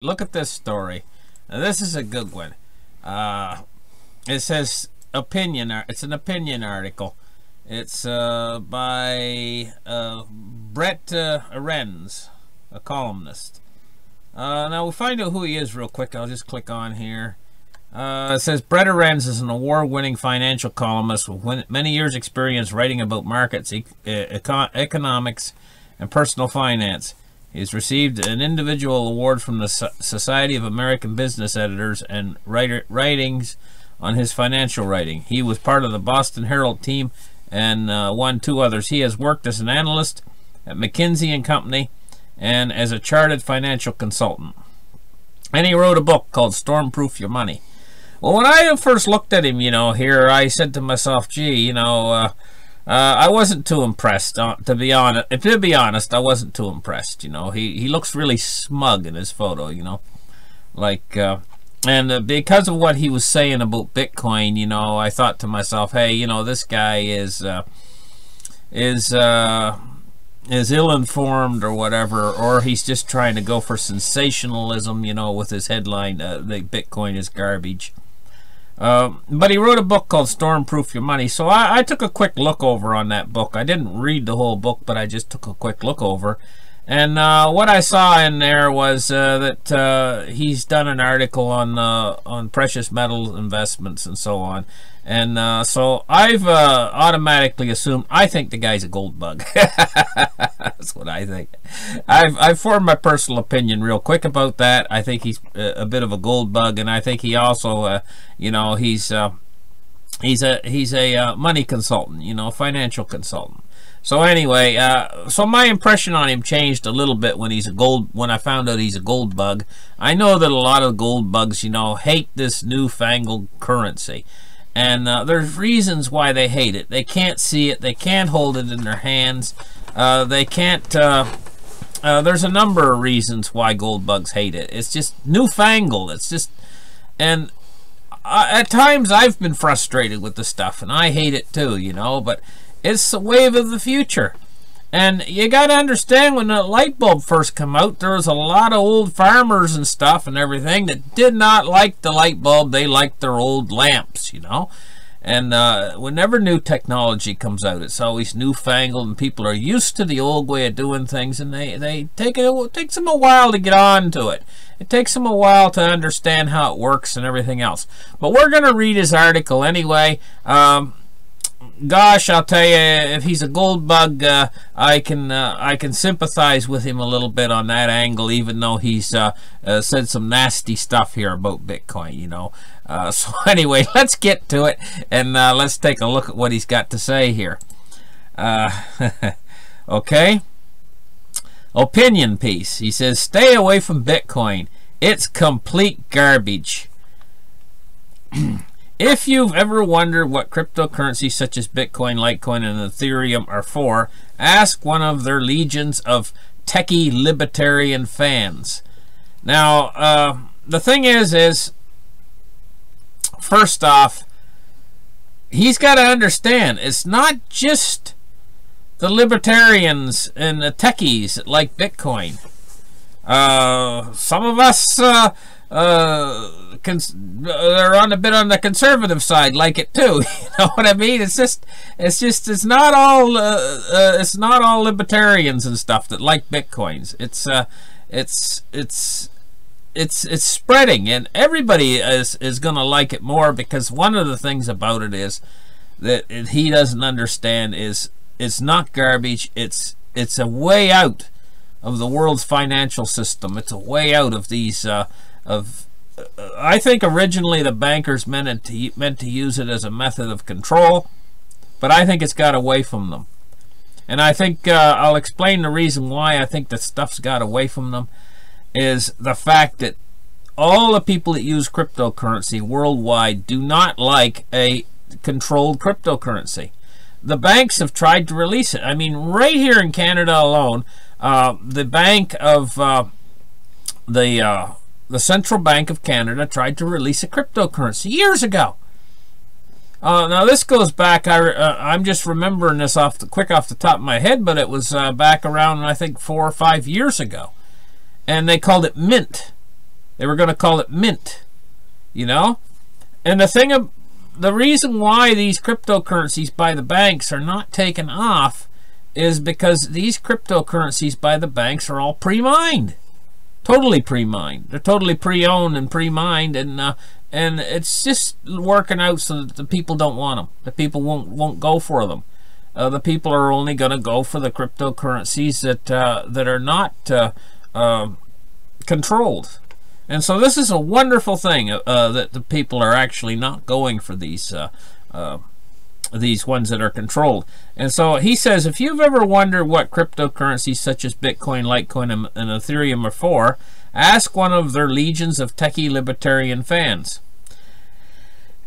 Look at this story. Now, this is a good one. It says opinion. It's an opinion article. It's by Brett Arends, a columnist. Now we'll find out who he is real quick. I'll just click on here. It says Brett Arends is an award-winning financial columnist with many years' experience writing about markets, economics, and personal finance. He's received an individual award from the Society of American Business Editors and writings on his financial writing. He was part of the Boston Herald team and won 2 others. He has worked as an analyst at McKinsey & Company and as a chartered financial consultant. And he wrote a book called Stormproof Your Money. Well, when I first looked at him, here, I said to myself, gee, I wasn't too impressed. To be honest, I wasn't too impressed. He looks really smug in his photo. And because of what he was saying about Bitcoin, I thought to myself, hey, this guy is ill-informed or whatever, or he's just trying to go for sensationalism, with his headline, that Bitcoin is garbage. But he wrote a book called Stormproof Your Money. So I took a quick look over on that book. I didn't read the whole book, but I just took a quick look over. And what I saw in there was that he's done an article on precious metal investments and so on. And so I've automatically assumed, I think the guy's a gold bug. That's what I think. I've formed my personal opinion real quick about that. I think he's a bit of a gold bug, and I think he also, he's a money consultant, financial consultant. So anyway, so my impression on him changed a little bit when when I found out he's a gold bug. I know that a lot of gold bugs, hate this newfangled currency. And there's reasons why they hate it. They can't see it. They can't hold it in their hands. They can't... there's a number of reasons why gold bugs hate it. It's just newfangled. It's just... And at times I've been frustrated with the stuff, and I hate it too, but it's the wave of the future. And you got to understand, when the light bulb first come out, there was a lot of old farmers and stuff and everything that did not like the light bulb. They liked their old lamps, And whenever new technology comes out, it's always newfangled, and people are used to the old way of doing things, and it takes them a while to get on to it. It takes them a while to understand how it works and everything else. But we're going to read his article anyway. Gosh, I'll tell you, if he's a gold bug, I can sympathize with him a little bit on that angle, even though he's said some nasty stuff here about Bitcoin, So anyway, let's get to it, and let's take a look at what he's got to say here. Okay. Opinion piece. He says, stay away from Bitcoin. It's complete garbage. If you've ever wondered what cryptocurrencies such as Bitcoin, Litecoin, and Ethereum are for, ask one of their legions of techie libertarian fans. Now, the thing is first off, he's got to understand, it's not just the libertarians and the techies that like Bitcoin. Some of us they're on a bit on the conservative side, like it too. You know what I mean? It's not all libertarians and stuff that like Bitcoins. It's spreading, and everybody is going to like it more, because one of the things about it is that he doesn't understand is it's not garbage. It's a way out of the world's financial system. It's a way out of these I think originally the bankers meant to use it as a method of control, but I think it's got away from them. And I think I'll explain the reason why I think the stuff's got away from them is the fact that all the people that use cryptocurrency worldwide do not like a controlled cryptocurrency. The banks have tried to release it. I mean, right here in Canada alone, the Bank of the Central Bank of Canada tried to release a cryptocurrency years ago. Now this goes back, I'm just remembering this quick off the top of my head, but it was back around, I think, 4 or 5 years ago. And they called it Mint. They were going to call it mint, you know. And the reason why these cryptocurrencies by the banks are not taken off is because these cryptocurrencies by the banks are all pre-mined. Totally pre-mined. They're totally pre-owned and pre-mined, and it's just working out so that the people don't want them. The people won't go for them. The people are only going to go for the cryptocurrencies that are not controlled. And so this is a wonderful thing that the people are actually not going for these ones that are controlled. And so he says, if you've ever wondered what cryptocurrencies such as Bitcoin, Litecoin, and Ethereum are for, ask one of their legions of techie libertarian fans.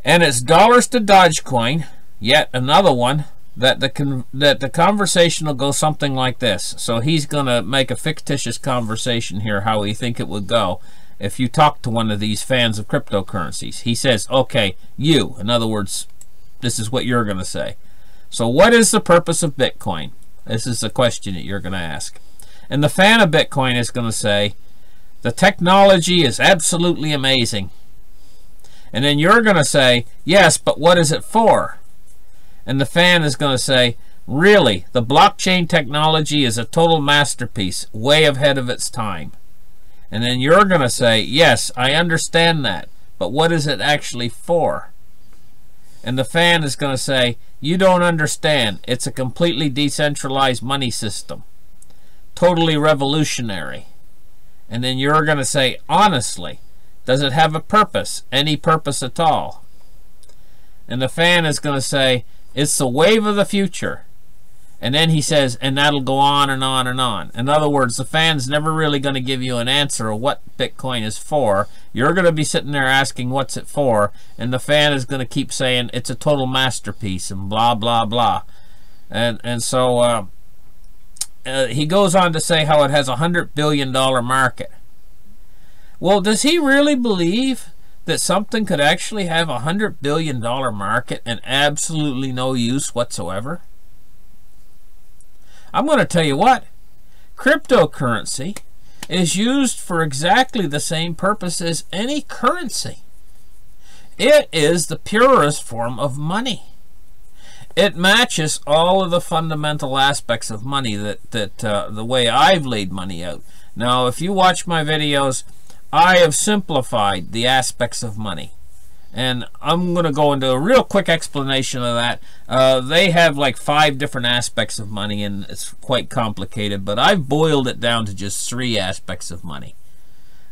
And it's dollars to Dogecoin, yet another one, that the conversation will go something like this. So he's going to make a fictitious conversation here, how he think it would go if you talk to one of these fans of cryptocurrencies. He says, okay, you, in other words, this is what you're going to say. So what is the purpose of Bitcoin? This is the question that you're going to ask. And the fan of Bitcoin is going to say, the technology is absolutely amazing. And then you're going to say, yes, but what is it for? And the fan is going to say, really, the blockchain technology is a total masterpiece, way ahead of its time. And then you're going to say, yes, I understand that, but what is it actually for? And the fan is going to say, you don't understand. It's a completely decentralized money system. Totally revolutionary. And then you're going to say, honestly, does it have a purpose? Any purpose at all? And the fan is going to say, it's the wave of the future. And then he says, and that'll go on and on and on. In other words, the fan's never really going to give you an answer of what Bitcoin is for. You're going to be sitting there asking what's it for, and the fan is going to keep saying it's a total masterpiece and blah, blah, blah. And so he goes on to say how it has a $100 billion market. Well, does he really believe that something could actually have a $100 billion market and absolutely no use whatsoever? I'm going to tell you what, cryptocurrency is used for exactly the same purpose as any currency. It is the purest form of money. It matches all of the fundamental aspects of money that the way I've laid money out. Now, if you watch my videos, I have simplified the aspects of money. And I'm going to go into a real quick explanation of that. They have like 5 different aspects of money, and it's quite complicated, but I've boiled it down to just 3 aspects of money.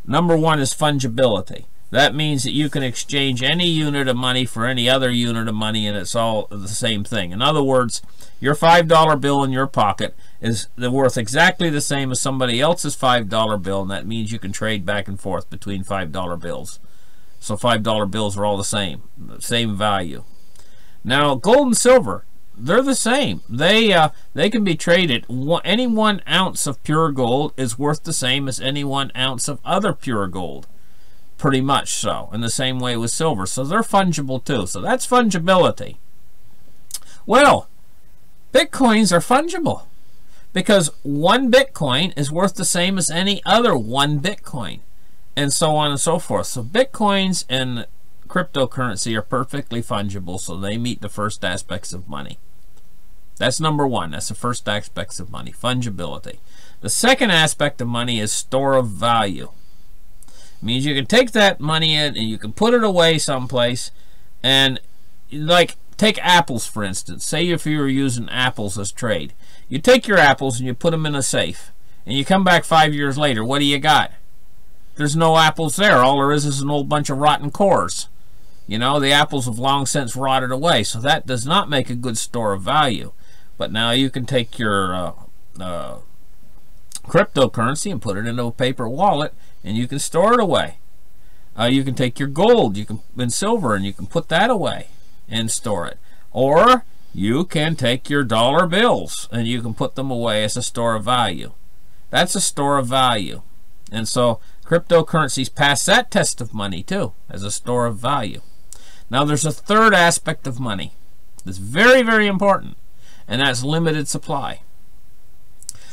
Number 1 is fungibility. That means that you can exchange any unit of money for any other unit of money, and it's all the same thing. In other words, your $5 bill in your pocket is worth exactly the same as somebody else's $5 bill, and that means you can trade back and forth between $5 bills. So $5 bills are all the same value. Now, gold and silver, they're the same. They can be traded. Any 1 ounce of pure gold is worth the same as any 1 ounce of other pure gold. Pretty much so. In the same way with silver. So they're fungible too. So that's fungibility. Well, Bitcoins are fungible, because 1 Bitcoin is worth the same as any other 1 Bitcoin. And so on and so forth. So Bitcoins and cryptocurrency are perfectly fungible, so they meet the first aspects of money. That's number 1. That's the first aspects of money, fungibility. The second aspect of money is store of value. It means you can take that money in and you can put it away someplace, and like take apples for instance. Say if you were using apples as trade. You take your apples and you put them in a safe, and you come back 5 years later, what do you got? There's no apples there. All there is an old bunch of rotten cores. You know, the apples have long since rotted away, so that does not make a good store of value. But now you can take your cryptocurrency and put it into a paper wallet, and you can store it away. You can take your gold and silver, and you can put that away and store it. Or you can take your dollar bills and you can put them away as a store of value. That's a store of value. And so cryptocurrencies pass that test of money too, as a store of value. Now there's a third aspect of money that's very, very important, and that's limited supply.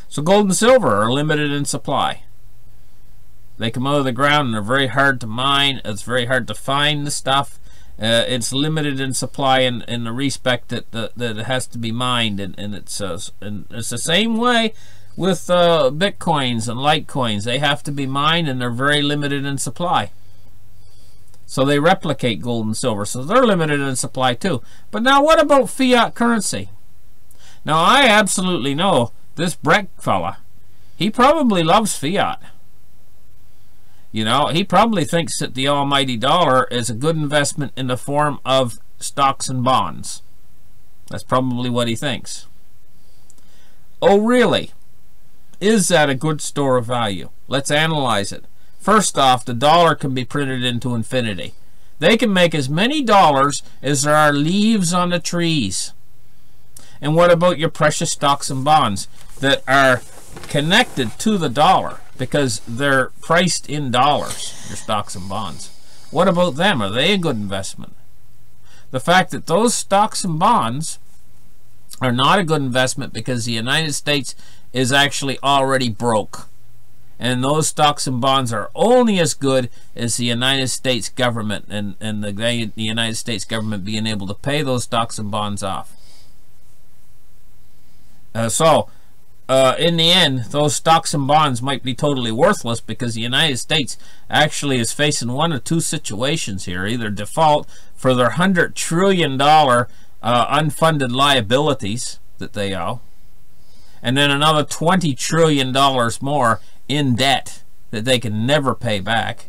So gold and silver are limited in supply. They come out of the ground and they're very hard to mine. It's very hard to find the stuff. It's limited in supply in the respect that it has to be mined, and it's the same way with bitcoins and litecoins. They have to be mined, and they're very limited in supply. So they replicate gold and silver, so they're limited in supply too. But now, what about fiat currency? Now, I absolutely know this Brett fella. He probably loves fiat. You know, he probably thinks that the almighty dollar is a good investment in the form of stocks and bonds. That's probably what he thinks. Oh, really? Is that a good store of value? Let's analyze it. First off, the dollar can be printed into infinity. They can make as many dollars as there are leaves on the trees. And what about your precious stocks and bonds that are connected to the dollar because they're priced in dollars, your stocks and bonds? What about them? Are they a good investment? The fact that those stocks and bonds are not a good investment because the United States is actually already broke. And those stocks and bonds are only as good as the United States government and the United States government being able to pay those stocks and bonds off. In the end, those stocks and bonds might be totally worthless because the United States actually is facing one of two situations here. Either default for their $100 trillion unfunded liabilities that they owe, and then another $20 trillion more in debt that they can never pay back.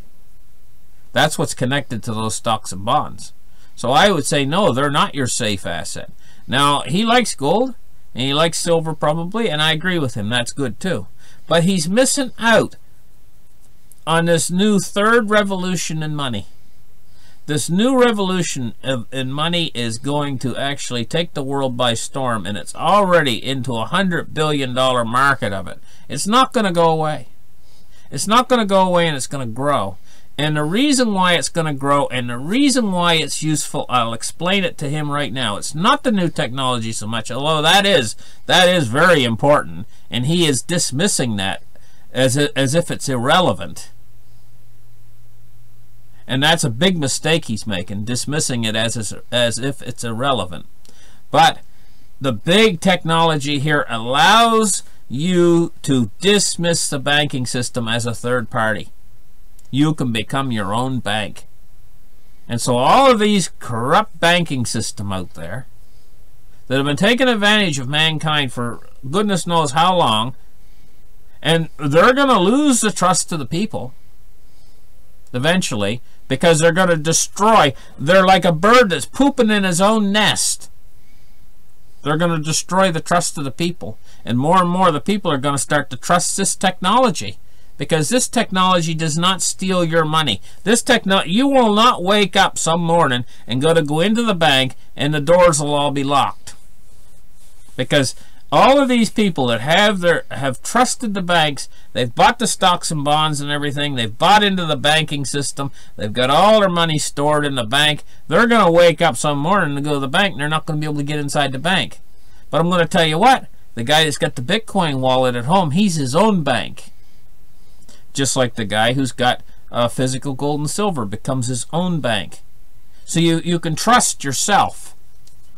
That's what's connected to those stocks and bonds. So I would say no, they're not your safe asset. Now, he likes gold and he likes silver probably, and I agree with him, that's good too. But he's missing out on this new third revolution in money. This new revolution in money is going to actually take the world by storm, and it's already into a $100 billion market of it. It's not going to go away. It's not going to go away, and it's going to grow. And the reason why it's going to grow and the reason why it's useful, I'll explain it to him right now. It's not the new technology so much, although that is very important, and he is dismissing that as if it's irrelevant. And that's a big mistake he's making, dismissing it as if it's irrelevant. But the big technology here allows you to dismiss the banking system as a third party. You can become your own bank. And so all of these corrupt banking systems out there that have been taking advantage of mankind for goodness knows how long, and they're going to lose the trust of the people eventually, because they're going to destroy. They're like a bird that's pooping in his own nest. They're going to destroy the trust of the people, and more the people are going to start to trust this technology, because this technology does not steal your money. You will not wake up some morning and go into the bank and the doors will all be locked, because all of these people that have trusted the banks, they've bought the stocks and bonds and everything, they've bought into the banking system, they've got all their money stored in the bank. They're going to wake up some morning and go to the bank, and they're not going to be able to get inside the bank. But I'm going to tell you what, the guy that's got the Bitcoin wallet at home, he's his own bank. Just like the guy who's got physical gold and silver becomes his own bank. So you can trust yourself.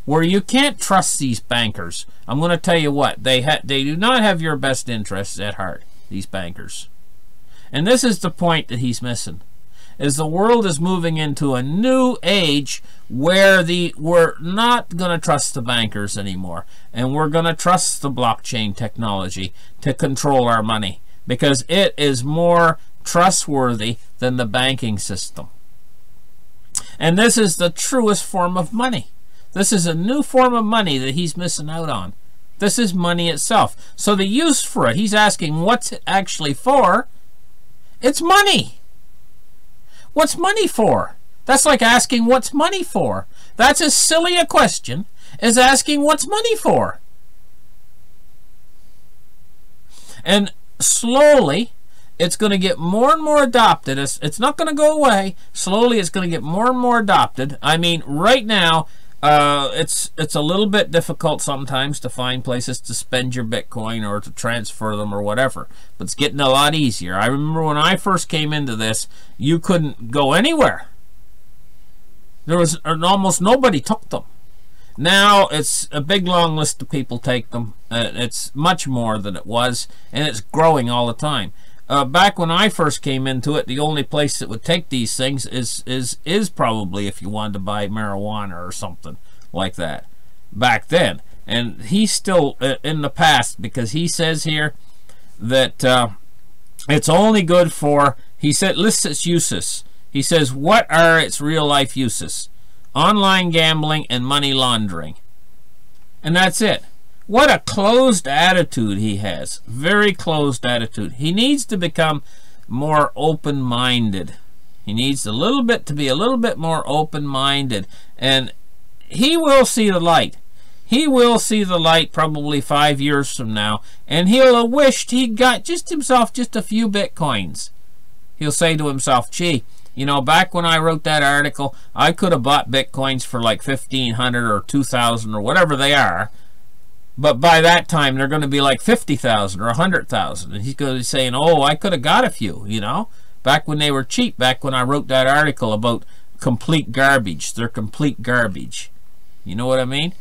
Where you can't trust these bankers, I'm going to tell you what, they do not have your best interests at heart, these bankers. And this is the point that he's missing, is the world is moving into a new age where we're not going to trust the bankers anymore, and we're going to trust the blockchain technology to control our money, because it is more trustworthy than the banking system. And this is the truest form of money. This is a new form of money that he's missing out on. This is money itself. So the use for it, he's asking what's it actually for? It's money. What's money for? That's like asking what's money for. That's as silly a question as asking what's money for. And slowly, it's going to get more and more adopted. It's not going to go away. Slowly, it's going to get more and more adopted. I mean, right now, It's a little bit difficult sometimes to find places to spend your Bitcoin or to transfer them or whatever, but it's getting a lot easier. I remember when I first came into this, you couldn't go anywhere. There was almost nobody took them. Now it's a big long list of people take them. It's much more than it was, and it's growing all the time. Back when I first came into it, the only place that would take these things is probably if you wanted to buy marijuana or something like that back then. And he's still in the past, because he says here that it's only good for, he said, lists its uses. He says, what are its real life uses? Online gambling and money laundering. And that's it. What a closed attitude he has. Very closed attitude. He needs to become more open-minded. He needs a little bit to be a little bit more open-minded. And he will see the light. He will see the light probably 5 years from now. And he'll have wished he'd got himself just a few Bitcoins. He'll say to himself, gee, you know, back when I wrote that article, I could have bought Bitcoins for like 1,500 or 2,000 or whatever they are. But by that time, they're going to be like 50,000 or 100,000. And he's going to be saying, oh, I could have got a few, you know, back when they were cheap, back when I wrote that article about complete garbage. They're complete garbage. You know what I mean?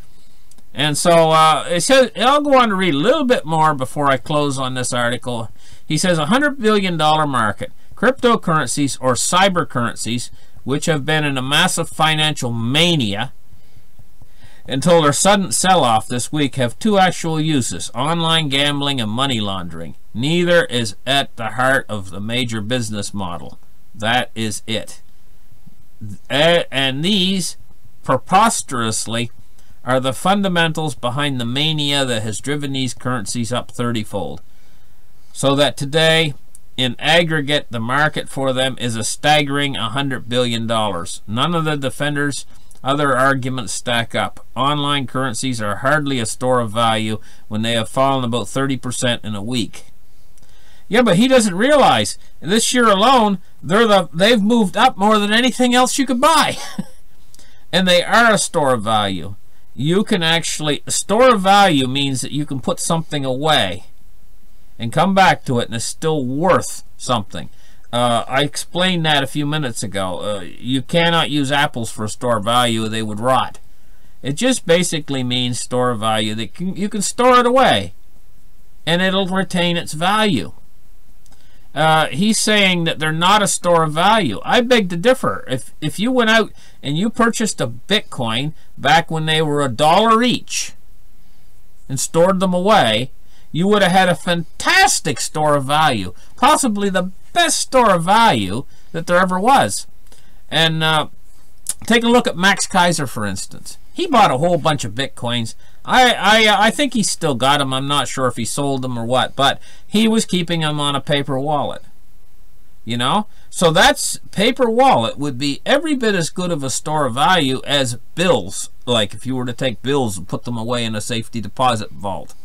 And so it says, I'll go on to read a little bit more before I close on this article. He says, $100 billion market. Cryptocurrencies or cyber currencies, which have been in a massive financial mania until their sudden sell-off this week, have two actual uses: online gambling and money laundering. Neither is at the heart of the major business model. That is it. And these, preposterously, are the fundamentals behind the mania that has driven these currencies up 30-fold. So that today, in aggregate, the market for them is a staggering $100 billion. None of the defenders' other arguments stack up. Online currencies are hardly a store of value when they have fallen about 30% in a week. Yeah, but he doesn't realize this year alone they've moved up more than anything else you could buy. And they are a store of value. You can actually, a store of value means that you can put something away and come back to it, and it's still worth something. I explained that a few minutes ago. You cannot use apples for store value. They would rot. It just basically means store value. You can store it away, and it'll retain its value. He's saying that they're not a store of value. I beg to differ. If you went out and you purchased a Bitcoin back when they were $1 each and stored them away, you would have had a fantastic store of value, possibly the best store of value that there ever was. And take a look at Max Kaiser, for instance. He bought a whole bunch of Bitcoins. I think he still got them. I'm not sure if he sold them or what, but he was keeping them on a paper wallet. You know? So that's, paper wallet would be every bit as good of a store of value as bills. Like if you were to take bills and put them away in a safety deposit vault.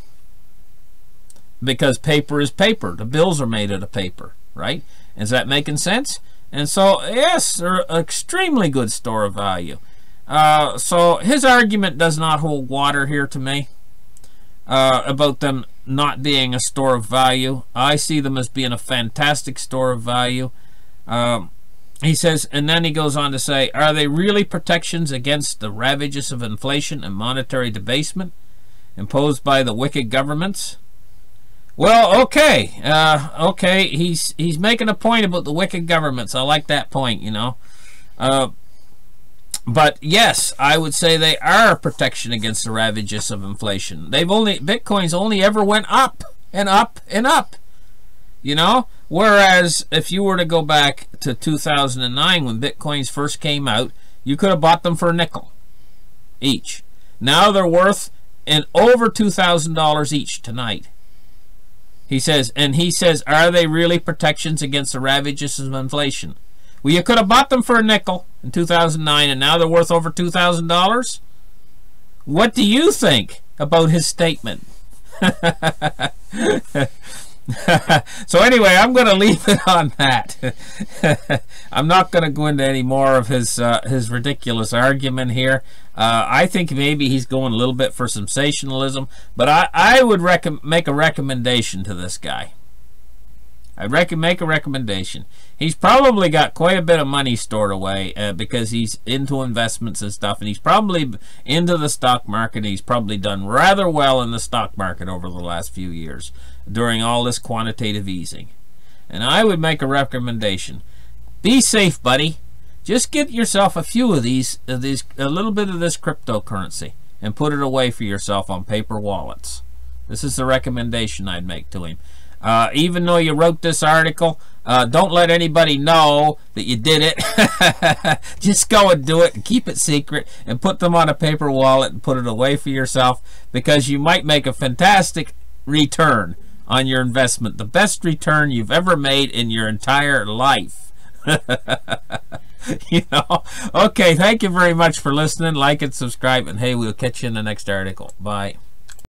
Because paper is paper. The bills are made out of paper, right? Is that making sense? And so, yes, they're an extremely good store of value. So his argument does not hold water here to me about them not being a store of value. I see them as being a fantastic store of value. He says, and then he goes on to say, are they really protections against the ravages of inflation and monetary debasement imposed by the wicked governments? Well, okay, okay. He's making a point about the wicked governments. I like that point, you know. But yes, I would say they are a protection against the ravages of inflation. Bitcoin's only ever went up and up and up, you know. Whereas if you were to go back to 2009 when Bitcoins first came out, you could have bought them for a nickel each. Now they're worth over $2,000 each tonight. He says, are they really protections against the ravages of inflation? Well, you could have bought them for a nickel in 2009, and now they're worth over $2,000? What do you think about his statement? So anyway, I'm going to leave it on that. I'm not going to go into any more of his ridiculous argument here. I think maybe he's going a little bit for sensationalism, but I would make a recommendation to this guy. I'd make a recommendation. He's probably got quite a bit of money stored away because he's into investments and stuff, and he's probably into the stock market, and he's probably done rather well in the stock market over the last few years during all this quantitative easing. And I would make a recommendation. Be safe, buddy. Just get yourself a few of these, a little bit of this cryptocurrency, and put it away for yourself on paper wallets. This is the recommendation I'd make to him. Even though you wrote this article, don't let anybody know that you did it. Just go and do it and keep it secret and put them on a paper wallet and put it away for yourself, because you might make a fantastic return on your investment, the best return you've ever made in your entire life. You know. Okay, thank you very much for listening. Like and subscribe, and hey, we'll catch you in the next article. Bye.